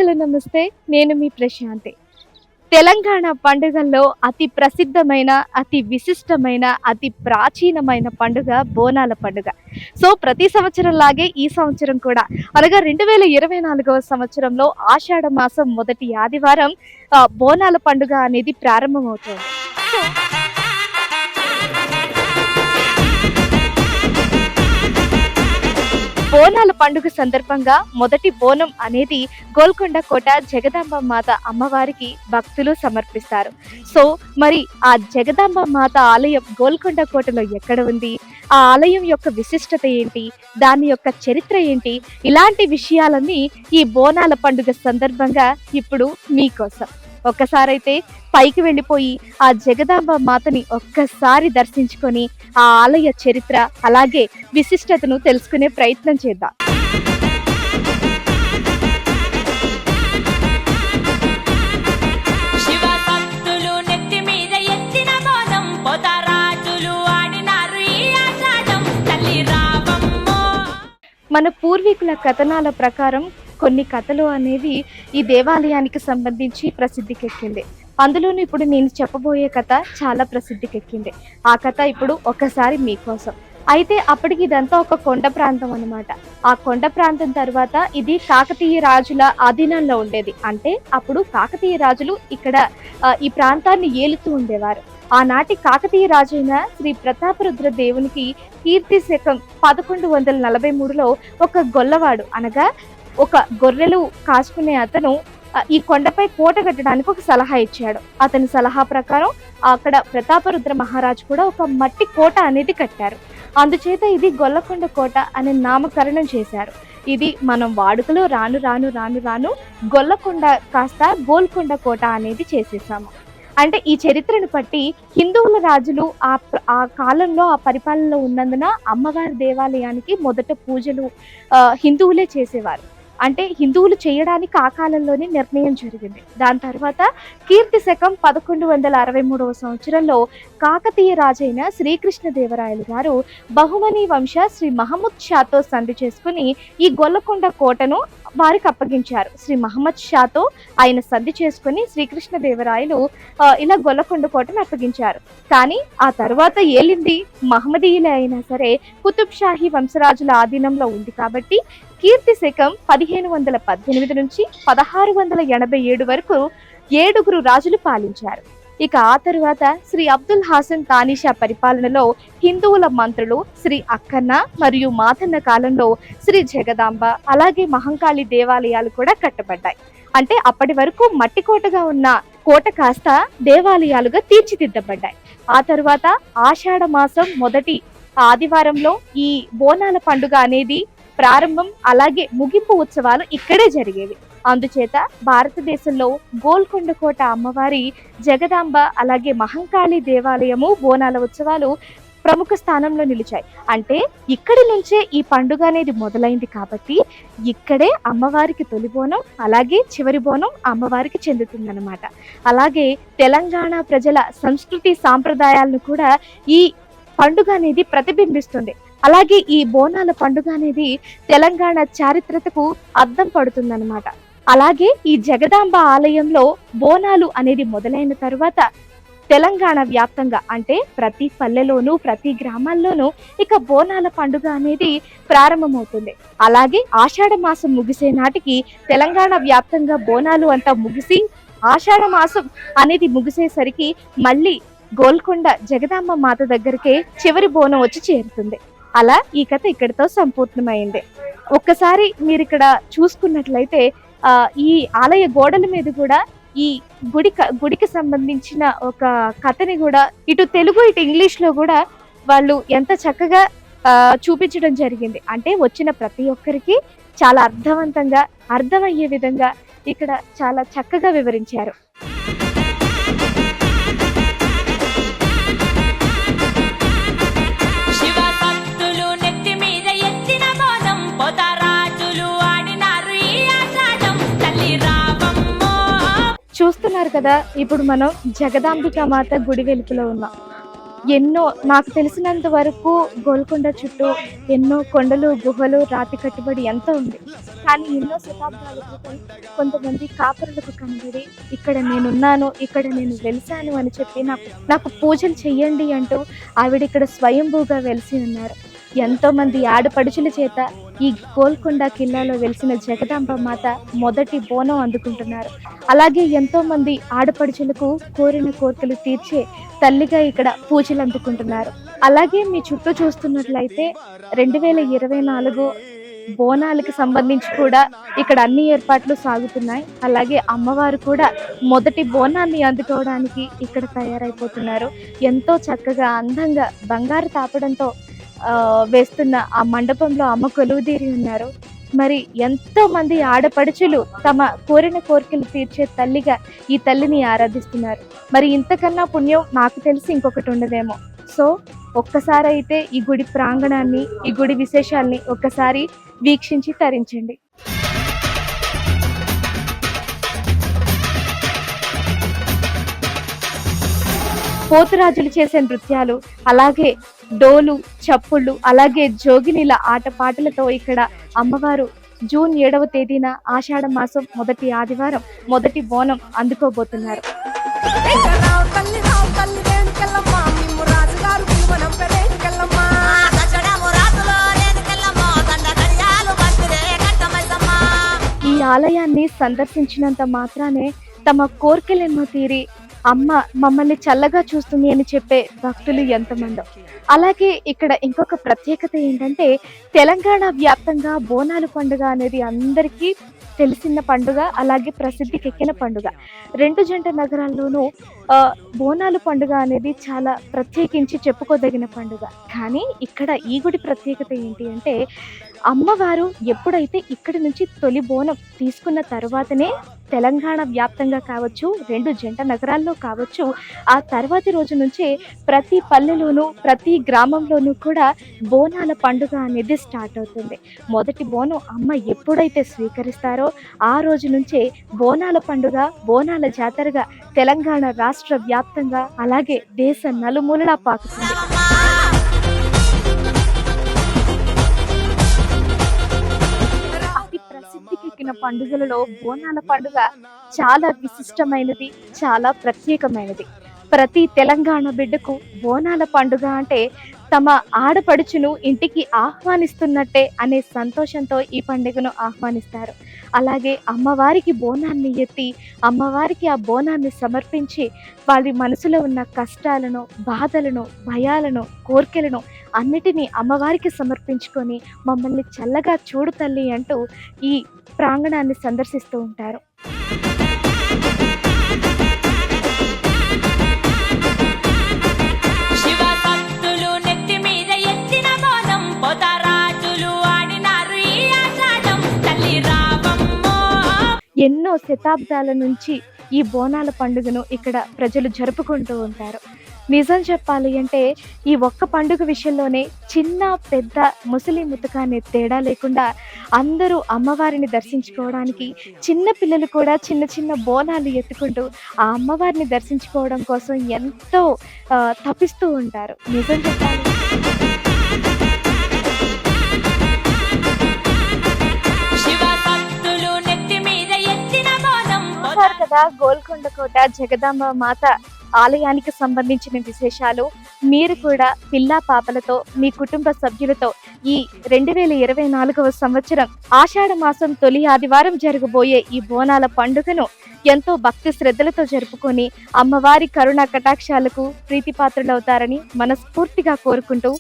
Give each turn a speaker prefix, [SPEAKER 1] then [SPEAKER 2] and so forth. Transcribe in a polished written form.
[SPEAKER 1] Hello నమస్తే. నేను మీ ప్రశాంతి. తెలంగాణ పండుగల్లో అతి ప్రసిద్ధమైన, అతి విశిష్టమైన, అతి ప్రాచీనమైన పండుగ బోనాల పండుగ. సో, ప్రతి సంవత్సరంలాగే ఈ సంవత్సరం కూడా అనగా 2024వ సంవత్సరంలో ఆషాఢ మాసం మొదటి ఆదివారం బోనాల పండుగ అనేది ప్రారంభమవుతోంది. సో బోనాల పండుగ సందర్భంగా మొదటి బోనం అనేది గోల్కొండ కోట జగదాంబ మాత అమ్మవారికి భక్తులు సమర్పిస్తారు. సో మరి ఆ జగదాంబ మాత ఆలయం గోల్కొండ కోటలో ఎక్కడ ఉంది, ఆ ఆలయం యొక్క విశిష్టత ఏంటి, దాని యొక్క చరిత్ర ఏంటి, ఇలాంటి విషయాలన్నీ ఈ బోనాల పండుగ సందర్భంగా ఇప్పుడు మీకోసం. ఒక్కసారైతే పైకి వెళ్ళిపోయి ఆ జగదాంబ మాతని ఒక్కసారి దర్శించుకొని ఆ ఆలయ చరిత్ర అలాగే విశిష్టతను తెలుసుకునే ప్రయత్నం చేద్దాం. మన పూర్వీకుల కథనాల ప్రకారం కొన్ని కథలు అనేవి ఈ దేవాలయానికి సంబంధించి ప్రసిద్ధికెక్కింది. అందులోనూ ఇప్పుడు నేను చెప్పబోయే కథ చాలా ప్రసిద్ధికెక్కింది. ఆ కథ ఇప్పుడు ఒకసారి మీకోసం. అయితే అప్పటికి ఇదంతా ఒక కొండ ప్రాంతం అన్నమాట. ఆ కొండ ప్రాంతం తర్వాత ఇది కాకతీయ రాజుల ఆధీనంలో ఉండేది. అంటే అప్పుడు కాకతీయ రాజులు ఇక్కడ ఈ ప్రాంతాన్ని ఏలుతూ ఉండేవారు. ఆనాటి కాకతీయ రాజైన శ్రీ ప్రతాపరుద్ర దేవునికి కీర్తి శకం 1143లో ఒక గొల్లవాడు అనగా ఒక గొర్రెలు కాచుకునే అతను ఈ కొండపై కోట కట్టడానికి ఒక సలహా ఇచ్చాడు. అతని సలహా ప్రకారం అక్కడ ప్రతాపరుద్ర మహారాజు కూడా ఒక మట్టి కోట అనేది కట్టారు. అందుచేత ఇది గొల్లకొండ కోట అనే నామకరణం చేశారు. ఇది మనం వాడుకలో రాను రాను రాను రాను గొల్లకొండ కాస్త గోల్కొండ కోట అనేది చేసేసాము. అంటే ఈ చరిత్రను బట్టి హిందువుల రాజులు ఆ కాలంలో ఆ పరిపాలనలో ఉన్నందున అమ్మవారి దేవాలయానికి మొదట పూజలు హిందువులే చేసేవారు. అంటే హిందువులు చేయడానికి ఆ కాలంలోనే నిర్ణయం జరిగింది. దాని తర్వాత కీర్తి శకం 1163వ సంవత్సరంలో కాకతీయ రాజైన శ్రీకృష్ణదేవరాయలు గారు బహుమని వంశ శ్రీ మహమ్మద్ షాతో సంధి చేసుకుని ఈ గొల్లకొండ కోటను వారికి అప్పగించారు. శ్రీ మహమ్మద్ షాతో ఆయన సంధి చేసుకుని శ్రీకృష్ణదేవరాయలు ఇలా గొల్లకొండ కోటను అప్పగించారు. కానీ ఆ తర్వాత ఏలింది మహమ్మదీయులే అయినా సరే కుతుబ్ షాహీ వంశరాజుల ఆధీనంలో ఉంది కాబట్టి కీర్తి శకం 1518 నుంచి 1687 వరకు 7 రాజులు పాలించారు. ఇక ఆ తరువాత శ్రీ అబ్దుల్ హాసన్ తానిషా పరిపాలనలో హిందువుల మంత్రులు శ్రీ అక్కన్న మరియు మాతన్న కాలంలో శ్రీ జగదాంబ అలాగే మహంకాళి దేవాలయాలు కూడా కట్టబడ్డాయి. అంటే అప్పటి వరకు మట్టి కోటగా ఉన్న కోట కాస్త దేవాలయాలుగా తీర్చిదిద్దబడ్డాయి. ఆ తరువాత ఆషాఢ మాసం మొదటి ఆదివారంలో ఈ బోనాల పండుగ అనేది ప్రారంభం అలాగే ముగింపు ఉత్సవాలు ఇక్కడే జరిగేవి. అందుచేత భారతదేశంలో గోల్కొండ కోట అమ్మవారి జగదాంబ అలాగే మహంకాళి దేవాలయము బోనాల ఉత్సవాలు ప్రముఖ స్థానంలో నిలిచాయి. అంటే ఇక్కడి నుంచే ఈ పండుగ అనేది మొదలైంది కాబట్టి ఇక్కడే అమ్మవారికి తొలి బోనం అలాగే చివరి బోనం అమ్మవారికి చెందుతుందన్నమాట. అలాగే తెలంగాణ ప్రజల సంస్కృతి సాంప్రదాయాలను కూడా ఈ పండుగ అనేది ప్రతిబింబిస్తుంది. అలాగే ఈ బోనాల పండుగ అనేది తెలంగాణ చారిత్రతకు అద్దం పడుతుందన్నమాట. అలాగే ఈ జగదాంబ ఆలయంలో బోనాలు అనేది మొదలైన తరువాత తెలంగాణ వ్యాప్తంగా అంటే ప్రతి పల్లెలోనూ ప్రతి గ్రామాల్లోనూ ఇక బోనాల పండుగ అనేది ప్రారంభమవుతుంది. అలాగే ఆషాఢ మాసం ముగిసే నాటికి తెలంగాణ వ్యాప్తంగా బోనాలు అంతా ముగిసి ఆషాఢ మాసం అనేది ముగిసేసరికి మళ్ళీ గోల్కొండ జగదాంబ మాత దగ్గరికే చివరి బోనం వచ్చి చేరుతుంది. అలా ఈ కథ ఇక్కడితో సంపూర్ణమైంది. ఒక్కసారి మీరు ఇక్కడ చూసుకున్నట్లయితే ఈ ఆలయ గోడల మీద కూడా ఈ గుడికి సంబంధించిన ఒక కథని కూడా ఇటు తెలుగు ఇటు ఇంగ్లీష్ లో కూడా వాళ్ళు ఎంత చక్కగా చూపించడం జరిగింది. అంటే వచ్చిన ప్రతి ఒక్కరికి చాలా అర్థవంతంగా అర్థమయ్యే విధంగా ఇక్కడ చాలా చక్కగా వివరించారు. చూస్తున్నారు కదా, ఇప్పుడు మనం జగదాంబిక మాత గుడి వెలుపులో ఉన్నాం. ఎన్నో నాకు తెలిసినంత వరకు గోల్కొండ చుట్టూ ఎన్నో కొండలు, గుహలు, రాతి కట్టుబడి ఎంతో ఉంది. కానీ ఎన్నో శతాబ్దాల క్రితం కొంతమంది కాపరులకు కనబడి ఇక్కడ నేనున్నాను, ఇక్కడ నేను వెలిసాను అని చెప్పి నాకు నాకు పూజలు చెయ్యండి అంటూ ఆవిడ ఇక్కడ స్వయంభూగా వెలిసి ఉన్నారు. ఎంతోమంది ఆడపడుచుల చేత ఈ గోల్కొండ కిల్లాలో వెలిసిన జగదాంబ మాత మొదటి బోనం అందుకుంటున్నారు. అలాగే ఎంతోమంది ఆడపడుచులకు కోరిన కోరికలు తీర్చే తల్లిగా ఇక్కడ పూజలు అందుకుంటున్నారు. అలాగే మీ చుట్టూ చూస్తున్నట్లయితే 2024 బోనాలకి సంబంధించి కూడా ఇక్కడ అన్ని ఏర్పాట్లు సాగుతున్నాయి. అలాగే అమ్మవారు కూడా మొదటి బోనాన్ని అందుకోవడానికి ఇక్కడ తయారైపోతున్నారు. ఎంతో చక్కగా అందంగా బంగారు తాపడంతో వేస్తున్న ఆ మండపంలో అమ్మ కొలువుదీరి ఉన్నారు. మరి ఎంతో మంది ఆడపడుచులు తమ కోరిన కోరికలు తీర్చే తల్లిగా ఈ తల్లిని ఆరాధిస్తున్నారు. మరి ఇంతకన్నా పుణ్యం నాకు తెలిసి ఇంకొకటి ఉండదేమో. సో ఒక్కసారి అయితే ఈ గుడి ప్రాంగణాన్ని, ఈ గుడి విశేషాల్ని ఒక్కసారి వీక్షించి తరించండి. పోతురాజులు చేసే నృత్యాలు, అలాగే డోలు, చప్పుళ్ళు, అలాగే జోగినిల ఆటపాటలతో ఇక్కడ అమ్మవారు జూన్ 7వ తేదీన ఆషాఢ మాసం మొదటి ఆదివారం మొదటి బోనం అందుకోబోతున్నారు. ఈ ఆలయాన్ని సందర్శించినంత మాత్రానే తమ కోర్కెలెన్నో తీరి అమ్మ మమ్మల్ని చల్లగా చూస్తుంది అని చెప్పే భక్తులు ఎంతమందో. అలాగే ఇక్కడ ఇంకొక ప్రత్యేకత ఏంటంటే తెలంగాణ వ్యాప్తంగా బోనాల పండుగ అనేది అందరికీ తెలిసిన పండుగ, అలాగే ప్రసిద్ధికెక్కిన పండుగ. 2 జంట నగరాల్లోనూ బోనాల పండుగ అనేది చాలా ప్రత్యేకించి చెప్పుకోదగిన పండుగ. కానీ ఇక్కడ ఈ గుడి ప్రత్యేకత ఏంటి అంటే అమ్మవారు ఎప్పుడైతే ఇక్కడి నుంచి తొలి బోనం తీసుకున్న తర్వాతనే తెలంగాణ వ్యాప్తంగా కావచ్చు, 2 జంట నగరాల్లో కావచ్చు, ఆ తర్వాతి రోజు నుంచే ప్రతి పల్లెలోనూ ప్రతి గ్రామంలోనూ కూడా బోనాల పండుగ అనేది స్టార్ట్ అవుతుంది. మొదటి బోనం అమ్మ ఎప్పుడైతే స్వీకరిస్తారో ఆ రోజు నుంచే బోనాల పండుగ, బోనాల జాతరగా తెలంగాణ రాష్ట్ర వ్యాప్తంగా అలాగే దేశ నలుమూలలా పాకుతుంది. ప్రసిద్ధికెక్కిన పండుగలలో బోనాల పండుగ చాలా విశిష్టమైనది, చాలా ప్రత్యేకమైనది. ప్రతి తెలంగాణ బిడ్డకు బోనాల పండుగ అంటే తమ ఆడపడుచును ఇంటికి ఆహ్వానిస్తున్నట్టే అనే సంతోషంతో ఈ పండుగను ఆహ్వానిస్తారు. అలాగే అమ్మవారికి బోనాన్ని ఎత్తి అమ్మవారికి ఆ బోనాన్ని సమర్పించి వారి మనసులో ఉన్న కష్టాలను, బాధలను, భయాలను, కోర్కెలను అన్నిటినీ అమ్మవారికి సమర్పించుకొని మమ్మల్ని చల్లగా చూడు తల్లి అంటూ ఈ ప్రాంగణాన్ని సందర్శిస్తూ ఉంటారు. ఎన్నో శతాబ్దాల నుంచి ఈ బోనాల పండుగను ఇక్కడ ప్రజలు జరుపుకుంటూ ఉంటారు. నిజం చెప్పాలి అంటే ఈ ఒక్క పండుగ విషయంలోనే చిన్న పెద్ద ముసలి ముతక అనే తేడా లేకుండా అందరూ అమ్మవారిని దర్శించుకోవడానికి, చిన్న పిల్లలు కూడా చిన్న చిన్న బోనాలు ఎత్తుకుంటూ ఆ అమ్మవారిని దర్శించుకోవడం కోసం ఎంతో తపిస్తూ ఉంటారు. నిజం చెప్పాలి కదా గోల్కొండ కోట జగదాంబ మాత ఆలయానికి సంబంధించిన విశేషాలు. మీరు కూడా పిల్లా పాపలతో మీ కుటుంబ సభ్యులతో ఈ 2024వ సంవత్సరం ఆషాఢ మాసం తొలి ఆదివారం జరగబోయే ఈ బోనాల పండుగను ఎంతో భక్తి శ్రద్ధలతో జరుపుకొని అమ్మవారి కరుణా కటాక్షాలకు ప్రీతిపాత్రులవుతారని మనస్ఫూర్తిగా కోరుకుంటూ